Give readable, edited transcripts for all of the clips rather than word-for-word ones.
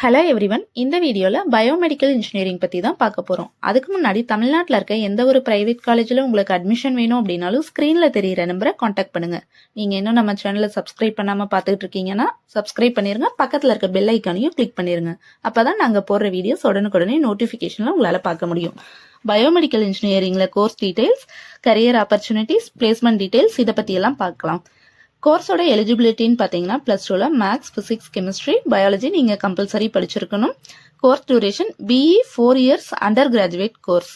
Hello everyone, இந்த வீடியோவில் biomedical engineering பற்றி தான் பார்க்க போகிறோம். அதுக்கு முன்னாடி தமிழ்நாட்டில் இருக்க எந்த ஒரு ப்ரைவேட் காலேஜில் உங்களுக்கு அட்மிஷன் வேணும் அப்படின்னாலும் ஸ்க்ரீனில் தெரியிற நம்பரை காண்டாக்ட் பண்ணுங்கள். நீங்கள் இன்னும் நம்ம சேனலை சப்ஸ்கிரைப் பண்ணாமல் பார்த்துட்டு இருக்கீங்கன்னா சப்ஸ்கிரைப் பண்ணிடுங்க. பக்கத்தில் இருக்க பெல் ஐக்கானையும் கிளிக் பண்ணிடுங்க. அப்போ தான் நாங்கள் போடுற வீடியோஸ் உடனுக்குடனே நோட்டிஃபிகேஷனில் உங்களால் பார்க்க முடியும். பயோமெடிக்கல் இன்ஜினியரிங்கில் course details, career opportunities, placement details இதை பற்றியெல்லாம் பார்க்கலாம். கோர்ஸோட எலிஜிபிலிட்டின்னு பார்த்தீங்கன்னா +2ல் மேக்ஸ், ஃபிசிக்ஸ், கெமிஸ்ட்ரி, பயாலஜி நீங்கள் கம்பல்சரி படிச்சிருக்கணும். Course duration BE 4 years undergraduate course.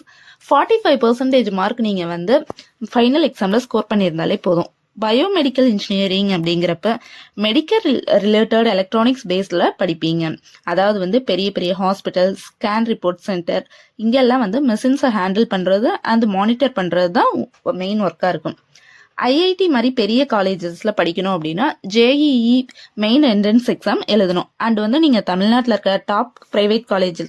45% mark நீங்கள் வந்து ஃபைனல் எக்ஸாமில் ஸ்கோர் பண்ணியிருந்தாலே போதும். பயோமெடிக்கல் இன்ஜினியரிங் அப்படிங்கிறப்ப மெடிக்கல் ரிலேட்டட் எலக்ட்ரானிக்ஸ் பேஸில் படிப்பீங்க. அதாவது வந்து பெரிய பெரிய ஹாஸ்பிட்டல், ஸ்கேன் ரிப்போர்ட் சென்டர், இங்கெல்லாம் வந்து மெஷின்ஸை ஹேண்டில் பண்ணுறது அண்ட் மானிட்டர் பண்ணுறது தான் மெயின் ஒர்க்காக இருக்கும். IIT மாதிரி பெரிய காலேஜஸ்ல படிக்கணும் அப்படின்னா JEE மெயின் என்ட்ரன்ஸ் எக்ஸாம் எழுதணும். அண்ட் வந்து நீங்கள் தமிழ்நாட்டில் இருக்க டாப் ப்ரைவேட் காலேஜில்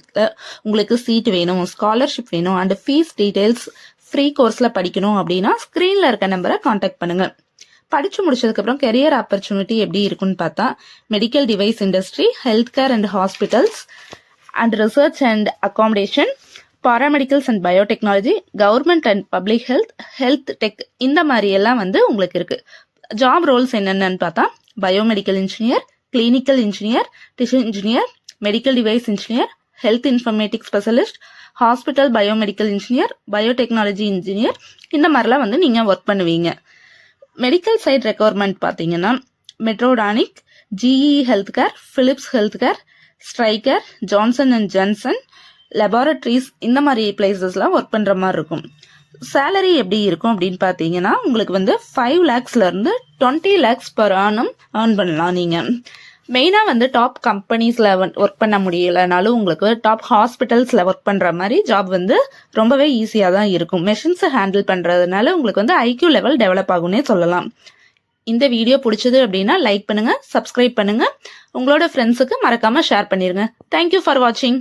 உங்களுக்கு சீட் வேணும், ஸ்காலர்ஷிப் வேணும் அண்ட் ஃபீஸ் டீட்டெயில்ஸ், ஃப்ரீ கோர்ஸில் படிக்கணும் அப்படின்னா ஸ்க்ரீனில் இருக்க நம்பரை காண்டாக்ட் பண்ணுங்க. படிச்சு முடிச்சதுக்கப்புறம் கெரியர் ஆப்பர்ச்சுனிட்டி எப்படி இருக்குன்னு பார்த்தா medical device industry, health care and hospitals and research and accommodation, paramedicals and biotechnology, government and public health, health tech, இந்த மாதிரி எல்லாம் வந்து உங்களுக்கு இருக்கு. ஜாப் ரோல்ஸ் என்னென்னு பார்த்தா biomedical engineer, clinical engineer, tissue engineer, medical device engineer, health informatics specialist, hospital biomedical engineer, biotechnology engineer, இந்த மாதிரிலாம் வந்து நீங்கள் ஒர்க் பண்ணுவீங்க. மெடிக்கல் சைட் ரெக்குவயர்மெண்ட் பார்த்தீங்கன்னா Medtronic, GE health care, Philips health care, Stryker, Johnson and Johnson, laboratories, இந்த மாதிரி பிளேசஸ்லாம் work பண்ணுற மாதிரி இருக்கும். சேலரி எப்படி இருக்கும் அப்படின்னு பார்த்தீங்கன்னா உங்களுக்கு வந்து 5 lakhsலேருந்து 20 lakhs per annum ஏர்ன் பண்ணலாம். நீங்கள் மெயினாக வந்து டாப் கம்பெனிஸில் ஒர்க் பண்ண முடியலைனாலும் உங்களுக்கு டாப் ஹாஸ்பிட்டல்ஸில் ஒர்க் பண்ணுற மாதிரி ஜாப் வந்து ரொம்பவே ஈஸியாக தான் இருக்கும். மெஷின்ஸை ஹேண்டில் பண்ணுறதுனால உங்களுக்கு வந்து IQ லெவல் டெவலப் ஆகும்னே சொல்லலாம். இந்த வீடியோ பிடிச்சது அப்படின்னா லைக் பண்ணுங்கள், சப்ஸ்கிரைப் பண்ணுங்கள், உங்களோட ஃப்ரெண்ட்ஸுக்கு மறக்காமல் ஷேர் பண்ணிடுங்க. தேங்க்யூ ஃபார் வாட்சிங்.